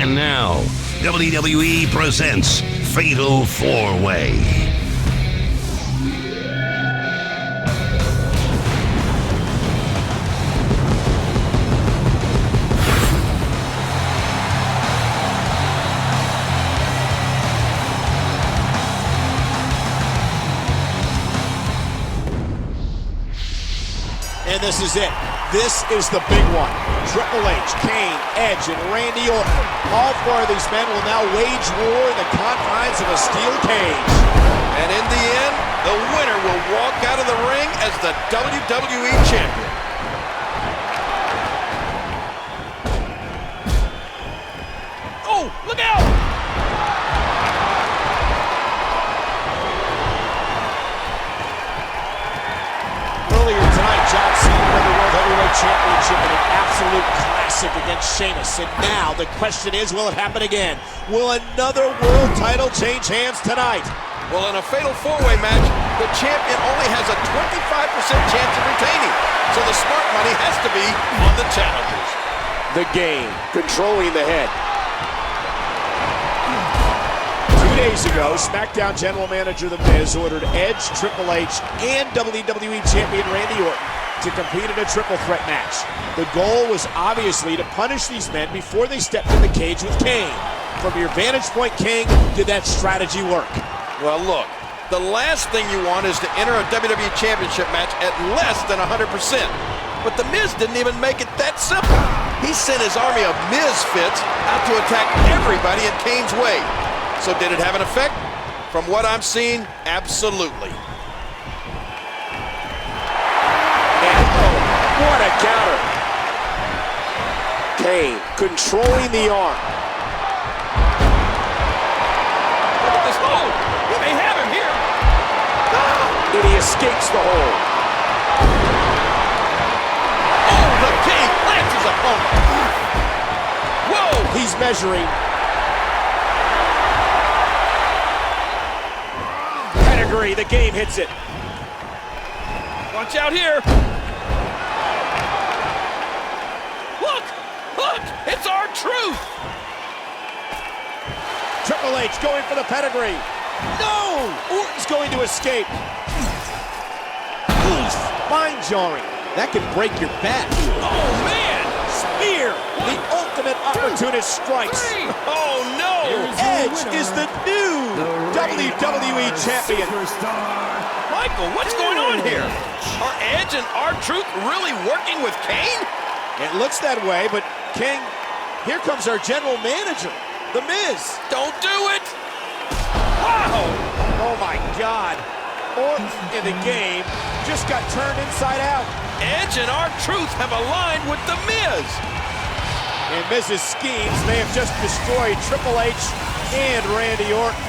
And now, WWE presents Fatal 4-Way. And this is it. This is the big one. Triple H, Kane, Edge, and Randy Orton. All four of these men will now wage war in the confines of a steel cage. And in the end, the winner will walk out of the ring as the WWE Champion. Oh, look out! Earlier tonight, John Cena won the World Heavyweight Championship in an absolute classic against Sheamus. And now the question is, will it happen again? Will another world title change hands tonight? Well, in a fatal four-way match, the champion only has a 25% chance of retaining. So the smart money has to be on the challengers. The game, controlling the head. 2 days ago, SmackDown General Manager The Miz ordered Edge, Triple H, and WWE Champion Randy Orton to compete in a triple threat match. The goal was obviously to punish these men before they stepped in the cage with Kane. From your vantage point, King, did that strategy work? Well, look, the last thing you want is to enter a WWE Championship match at less than 100%. But The Miz didn't even make it that simple. He sent his army of Misfits out to attack everybody in Kane's way. So did it have an effect? From what I'm seeing, absolutely. And oh, what a counter. Kane controlling the arm. Look at this hold! We may have him here! And he escapes the hold. Oh, the King plants his opponent. Whoa! He's measuring. Pedigree, the game hits it. Watch out here! Look! Look! It's R-Truth! Triple H going for the pedigree. No! Orton's going to escape. Spine-jarring. That could break your back. Oh, man! Spear! The ultimate opportunist strikes. Oh, no! Edge is the new WWE Champion. Michael, what's going on here? Are Edge and R-Truth really working with Kane? It looks that way, but King, here comes our general manager, The Miz. Don't do it! Wow! Oh my God. Orton in the game just got turned inside out. Edge and R-Truth have aligned with The Miz. And Miz's schemes may have just destroyed Triple H and Randy Orton.